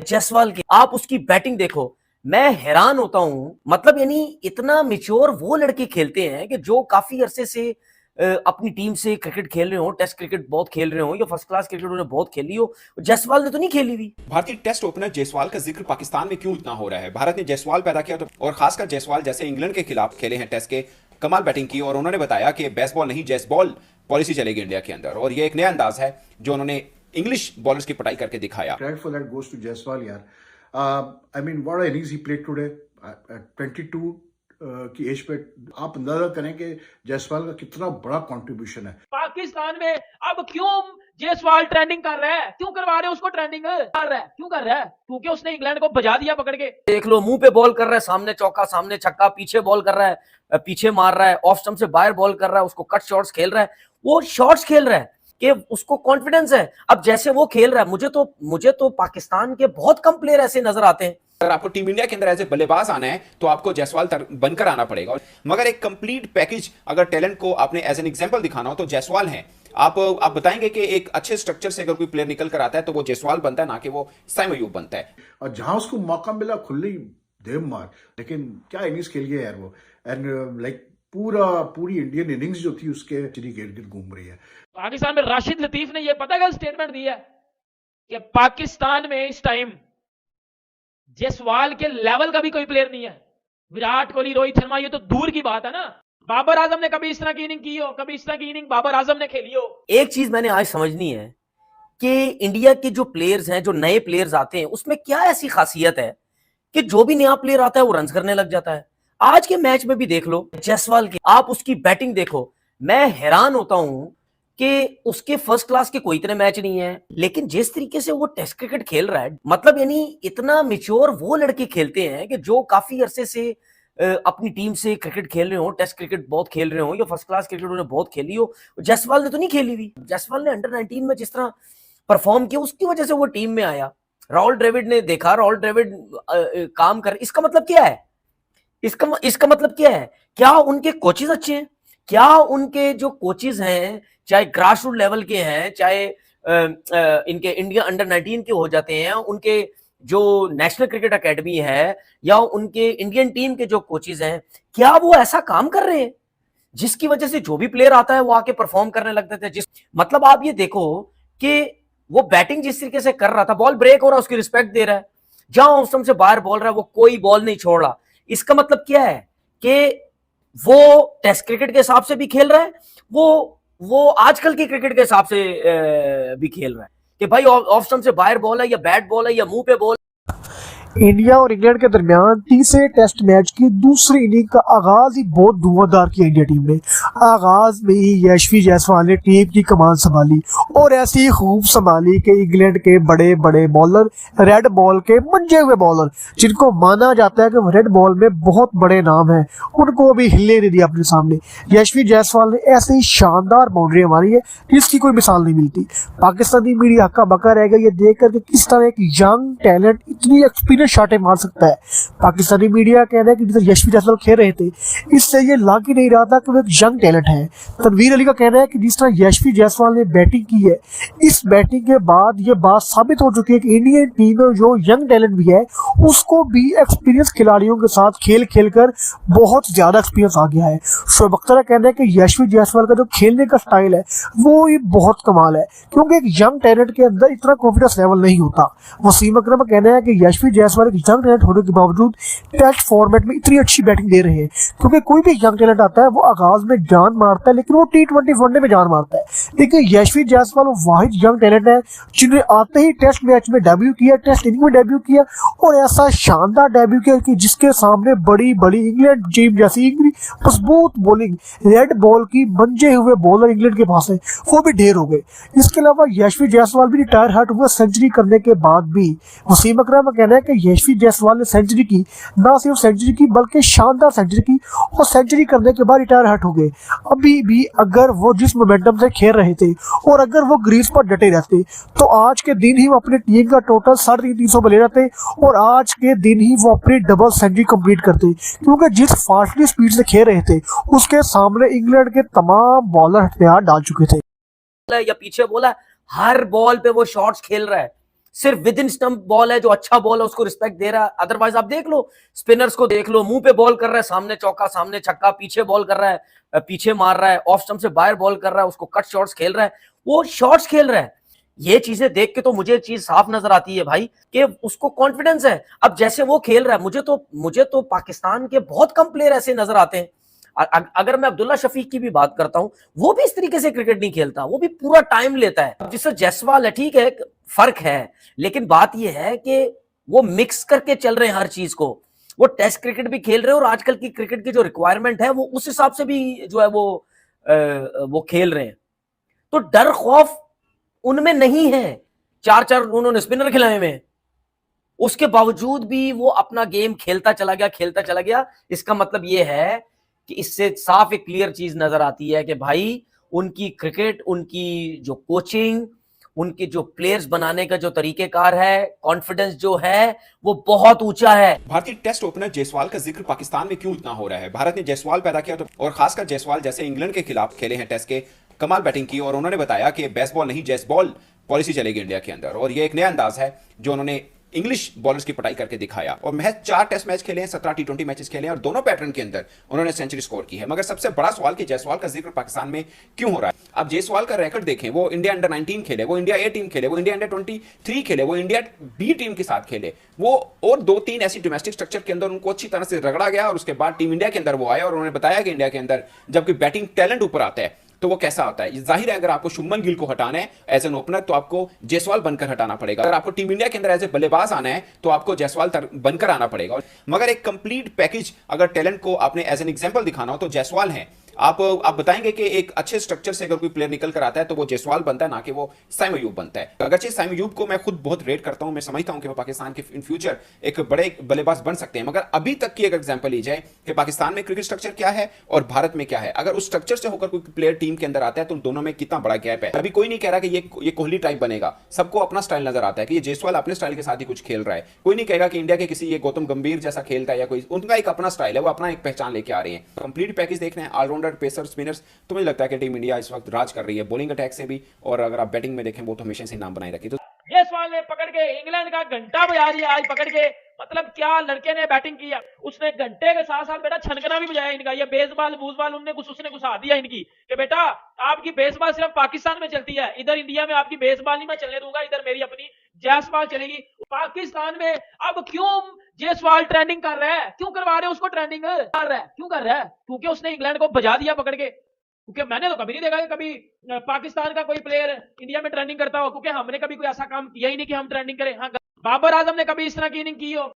जायसवाल की आप उसकी बैटिंग देखो, मैं हैरान होता हूं। मतलब यानी इतना मैच्योर वो लड़के खेलते हैं कि जो काफी अरसे से अपनी टीम से क्रिकेट खेल रहे हो, टेस्ट क्रिकेट बहुत खेल रहे हो या फर्स्ट क्लास क्रिकेट उन्होंने बहुत खेली हो। जायसवाल ने तो नहीं खेली हुई। भारतीय टेस्ट ओपनर जायसवाल का जिक्र पाकिस्तान में क्यों इतना हो रहा है? भारत ने जायसवाल पैदा किया तो, और खासकर जायसवाल जैसे इंग्लैंड के खिलाफ खेले हैं टेस्ट के, कमाल बैटिंग की और उन्होंने बताया कि बेसबॉल नहीं जैसबॉल पॉलिसी चलेगी इंडिया के अंदर, और ये एक नया अंदाज है जो उन्होंने इंग्लिश बॉलर्स की पटाई करके दिखाया। Credit for that goes to Jaiswal, यार. I mean, what innings he played today at 22 की एज पे आप अंदाजा करें कि जायसवाल का कितना बड़ा कंट्रीब्यूशन है. पाकिस्तान में अब क्यों जायसवाल ट्रेंडिंग कर रहा है? क्यों करवा रहे हो उसको ट्रेंडिंग कर रहा है? क्यों कर रहा है? क्योंकि उसने इंग्लैंड को बजा दिया पकड़ के। देख लो, मुंह पे बॉल कर रहा है, सामने चौका सामने छक्का, पीछे बॉल कर रहा है, पीछे मार रहा है, ऑफ स्टंप से बाहर बॉल कर रहा है, उसको कट शॉट्स खेल रहा है, वो शॉट्स खेल रहा है कि उसको कॉन्फिडेंस है। अब जैसे वो खेल रहा है, मुझे तो पाकिस्तान के बहुत कम प्लेयर ऐसे नजर आते हैं। अगर आपको टीम इंडिया के अंदर एज ए बल्लेबाज आना है तो आपको जायसवाल बनकर आना पड़ेगा, मगर एक कंप्लीट पैकेज अगर टैलेंट को आपने एज एन एग्जांपल दिखाना हो तो जायसवाल है। आप बताएंगे कि एक अच्छे स्ट्रक्चर से अगर कोई प्लेयर निकल कर आता है तो वो जायसवाल बनता है, ना कि वो साइम अयूब बनता है। और जहां उसको मौका मिला खुली देव मार, लेकिन क्या इनिंग्स खेल गया यार वो. एंड लाइक पूरी इंडियन इनिंग्स जो थी उसके चिड़ी गिर्द गिर्द घूम रही है. पाकिस्तान में राशिद लतीफ ने यह पता क्या स्टेटमेंट दिया कि पाकिस्तान में इस टाइम जायसवाल के लेवल का भी कोई प्लेयर नहीं है। विराट कोहली, रोहित शर्मा, ये तो दूर की बात है ना। बाबर आजम ने कभी इस तरह की इनिंग की हो? कभी इस तरह की इनिंग बाबर आजम ने खेली हो? एक चीज मैंने आज समझनी है कि इंडिया के जो प्लेयर्स हैं, जो नए प्लेयर्स आते हैं, उसमें क्या ऐसी खासियत है कि जो भी नया प्लेयर आता है वो रन करने लग जाता है। आज के मैच में भी देख लो जायसवाल की, आप उसकी बैटिंग देखो, मैं हैरान होता हूं कि उसके फर्स्ट क्लास के कोई इतने मैच नहीं है, लेकिन जिस तरीके से वो टेस्ट क्रिकेट खेल रहा है, मतलब यानी इतना मैच्योर वो लड़के खेलते हैं कि जो काफी अरसे से अपनी टीम से क्रिकेट खेल रहे हो, टेस्ट क्रिकेट बहुत खेल रहे हो या फर्स्ट क्लास क्रिकेट उन्होंने बहुत खेली हो। जायसवाल ने तो नहीं खेली हुई। जायसवाल ने अंडर 19 में जिस तरह परफॉर्म किया उसकी वजह से वो टीम में आया। राहुल द्रविड़ ने देखा, राहुल द्रविड़ काम कर, इसका मतलब क्या है? इसका मतलब क्या है? क्या उनके कोचेज अच्छे हैं? क्या उनके जो कोचेज हैं, चाहे ग्रास रूट लेवल के हैं, चाहे इनके इंडिया अंडर 19 के हो जाते हैं, उनके जो नेशनल क्रिकेट एकेडमी है या उनके इंडियन टीम के जो कोचेज हैं, क्या वो ऐसा काम कर रहे हैं जिसकी वजह से जो भी प्लेयर आता है वो आके परफॉर्म करने लगते थे? मतलब आप ये देखो कि वो बैटिंग जिस तरीके से कर रहा था, बॉल ब्रेक हो रहा है उसकी रिस्पेक्ट दे रहा है, जहां उस से बाहर बॉल रहा है वो कोई बॉल नहीं छोड़ रहा। इसका मतलब क्या है कि वो टेस्ट क्रिकेट के हिसाब से भी खेल रहा है, वो आजकल के क्रिकेट के हिसाब से भी खेल रहा है कि भाई ऑफ स्टंप से बाहर बॉल है या बैट बॉल है या मुंह पे बॉल। इंडिया और इंग्लैंड के दरमियान तीसरे टेस्ट मैच की दूसरी इनिंग का आगाज ही बहुत धुआंधार किया इंडिया टीम ने। आगाज में ही यशवी जायसवाल ने टीम की कमान संभाली और ऐसी खूब संभाली कि इंग्लैंड के बड़े बड़े बॉलर, रेड बॉल के मंजे हुए बॉलर, जिनको माना जाता है कि रेड बॉल में बहुत बड़े नाम हैं, उनको भी हिले नहीं दिया अपने सामने। यशवी जायसवाल ने ऐसे ही शानदार बाउंड्री मारी है जिसकी कोई मिसाल नहीं मिलती। पाकिस्तानी मीडिया हक्का बक्का रह गया ये देख कर किस तरह एक यंग टैलेंट इतनी एक्सपीरियंस शॉटें मार सकता है। पाकिस्तानी मीडिया कह रहा है कि जिस यशवी जायसवाल खेल रहे थे इससे ये लग ही नहीं रहा था कि वो एक यंग टैलेंट है। तनवीर अली का कहना है कि जिस तरह यशवी जायसवाल ने बैटिंग की है, इस बैटिंग के बाद ये बात साबित हो चुकी है कि इंडियन टीम में जो यंग टैलेंट भी है उसको भी एक्सपीरियंस खिलाड़ियों के साथ खेल खेल कर बहुत ज्यादा एक्सपीरियंस आ गया है। शोएब अख्तर का कहना है कि यशवी जायसवाल का जो खेलने का स्टाइल है वो ही बहुत कमाल है, क्योंकि एक यंग टैलेंट के अंदर इतना कॉन्फिडेंस लेवल नहीं होता। वसीम अकरम का कहना है कि यशवी जायसवाल एक यंग टैलेंट होने के बावजूद टेस्ट फॉर्मेट में इतनी अच्छी बैटिंग दे रहे हैं, क्योंकि कोई भी यंग टैलेंट आता है वो आगाज में जान मारता है लेकिन वो T20 वनडे में जान मारता है। लेकिन यशवी जायसवाल वो वाहिद यंग टैलेंट है जिन्हें आते ही टेस्ट मैच में डेब्यू किया, टेस्ट इनिंग में डेब्यू किया और ऐसा शानदार डेब्यू किया कि जिसके सामने बड़ी बड़ी इंग्लैंड टीम जैसी मजबूत बॉलिंग, रेड बॉल की मंजे हुए बॉलर इंग्लैंड के पास है, वो भी ढेर हो गए। इसके अलावा यशवी जायसवाल भी रिटायर हट हुआ सेंचुरी करने के बाद भी। वसीम अकरम का कहना है कि यशवी जायसवाल ने सेंचुरी की, ना सिर्फ सेंचुरी की बल्कि शानदार सेंचुरी की, और सेंचुरी करने के बाद रिटायर हट हो गए। अभी भी अगर वो जिस मोमेंटम से खेल रहे थे और अगर वो ग्रीस पर डटे रहते तो आज के दिन ही वो अपनी टीम का टोटल 350 पे ले जाते और आज के दिन ही वो अपनी डबल सेंचुरी कंप्लीट करते, क्योंकि जिस फास्टली स्पीड से खेल रहे थे उसके सामने इंग्लैंड के तमाम बॉलर हथियार डाल चुके थे। या पीछे बोला, हर बॉल पे वो शॉट्स खेल रहा है, सिर्फ विद इन स्टंप बॉल है, जो अच्छा बॉल है उसको रिस्पेक्ट दे रहा है। अदरवाइज आप देख लो, स्पिनर्स को देख लो, मुंह पे बॉल कर रहा है, सामने चौका सामने छक्का, पीछे बॉल कर रहा है, पीछे मार रहा है, ऑफ स्टंप से बाहर बॉल कर रहा है, उसको कट शॉट्स खेल रहा है, वो शॉट्स खेल रहा है। ये चीजें देख के तो मुझे एक चीज साफ नजर आती है भाई कि उसको कॉन्फिडेंस है। अब जैसे वो खेल रहा है, मुझे तो पाकिस्तान के बहुत कम प्लेयर ऐसे नजर आते हैं। अगर मैं अब्दुल्ला शफीक की भी बात करता हूं, वो भी इस तरीके से क्रिकेट नहीं खेलता, वो भी पूरा टाइम लेता है। जिससे जायसवाल है, ठीक है, फर्क है, लेकिन बात यह है कि वो मिक्स करके चल रहे हैं हर चीज को। वो टेस्ट क्रिकेट भी खेल रहे हैं और आजकल की क्रिकेट की जो रिक्वायरमेंट है वो उस हिसाब से भी जो है वो खेल रहे हैं। तो डर खौफ उनमें नहीं है। 4-4 उन्होंने स्पिनर खिलाए हुए हैं, उसके बावजूद भी वो अपना गेम खेलता चला गया। इसका मतलब ये है कि इससे साफ एक क्लियर चीज नजर आती है कि भाई उनकी क्रिकेट, उनकी जो कोचिंग, उनके जो प्लेयर्स बनाने का जो तरीकेकार है, कॉन्फिडेंस जो है वो बहुत ऊंचा है। भारतीय टेस्ट ओपनर जायसवाल का जिक्र पाकिस्तान में क्यों इतना हो रहा है? भारत ने जायसवाल पैदा किया तो, और खासकर जायसवाल जैसे इंग्लैंड के खिलाफ खेले हैं टेस्ट के, कमाल बैटिंग की, और उन्होंने बताया कि बेसबॉल नहीं जैसबॉल पॉलिसी चलेगी इंडिया के अंदर। और ये एक नया अंदाज है जो उन्होंने इंग्लिश बॉलर्स की पटाई करके दिखाया। और महज 4 टेस्ट मैच खेले हैं, 17 टी20 मैचेस खेले हैं और दोनों पैटर्न के अंदर उन्होंने सेंचुरी स्कोर की है। मगर सबसे बड़ा सवाल कि जायसवाल का जिक्र पाकिस्तान में क्यों हो रहा है? अब जायसवाल का रिकॉर्ड देखें, वो इंडिया अंडर 19 खेले, वो इंडिया ए टीम खेले, वो इंडिया अंडर 23 खेले, वो इंडिया बी टीम के साथ खेले, वो और 2-3 ऐसी डोमेस्टिक स्ट्रक्चर के अंदर उनको अच्छी तरह से रगड़ा गया। और उसके बाद टीम इंडिया के अंदर वो आए और उन्होंने बताया कि इंडिया के अंदर जबकि बैटिंग टैलेंट ऊपर आता है तो वो कैसा होता है। जाहिर है अगर आपको शुभमन गिल को हटाना है एज एन ओपनर तो आपको जायसवाल बनकर हटाना पड़ेगा। अगर आपको टीम इंडिया के अंदर एज ए बल्लेबाज आना है तो आपको जायसवाल बनकर आना पड़ेगा। मगर एक कंप्लीट पैकेज अगर टैलेंट को आपने एज एन एग्जांपल दिखाना हो तो जायसवाल है। आप बताएंगे कि एक अच्छे स्ट्रक्चर से अगर कोई प्लेयर निकल कर आता है तो वो जायसवाल बनता है, ना कि वो साइम अयूब बनता है। अगरचे साइम अयूब को मैं खुद बहुत रेट करता हूं, मैं समझता हूं कि वो पाकिस्तान के इन फ्यूचर एक बड़े बल्लेबाज बन सकते हैं। मगर अभी तक की अगर एग्जांपल ली जाए कि पाकिस्तान में क्रिकेट स्ट्रक्चर क्या है और भारत में क्या है, अगर उस स्ट्रक्चर से होकर कोई प्लेयर टीम के अंदर आता है तो दोनों में कितना बड़ा गैप है। अभी कोई नहीं कह रहा कि ये कोहली टाइप बनेगा, सबको अपना स्टाइल नजर आता है कि ये जायसवाल अपने स्टाइल के साथ ही कुछ खेल रहा है। कोई नहीं कहेगा कि इंडिया के किसी ये गौतम गंभीर जैसा खेलता है या कोई, उनका एक अपना स्टाइल है, वो अपना एक पहचान लेके आ रही है। कंप्लीट पैकेज देख रहे हैं, ऑलराउंडर, पेसर, स्पिनर्स, तो मुझे लगता है कि टीम इंडिया इस वक्त राज कर रही है बॉलिंग अटैक से भी। और अगर आप बैटिंग में देखें वो तो हमेशा से नाम बनाए रखी। तो जायसवाल ने पकड़ के इंग्लैंड का घंटा बजा दिया आज पकड़ के। मतलब क्या लड़के ने बैटिंग किया, उसने घंटे के साथ साथ बेटा छनकना भी बजाया इनका। ये बेसबॉल बूसबॉल उसने घुसा दिया इनकी कि बेटा आपकी बेसबॉल सिर्फ पाकिस्तान में चलती है, इधर इंडिया में आपकी बेसबॉल नहीं मैं चलने दूंगा, इधर मेरी अपनी जायसवाल चलेगी। पाकिस्तान में अब क्यों जायसवाल ट्रेंडिंग कर रहा है, क्यों करवा रहे हैं उसको ट्रेंडिंग कर रहा है, क्यों कर रहा है? क्योंकि उसने इंग्लैंड को बजा दिया पकड़ के। क्योंकि मैंने तो कभी नहीं देखा कि कभी पाकिस्तान का कोई प्लेयर इंडिया में ट्रेंडिंग करता हो, क्योंकि हमने कभी कोई ऐसा काम किया ही नहीं कि हम ट्रेंडिंग करें। हाँ, बाबर आजम ने कभी इस तरह की इनिंग की हो,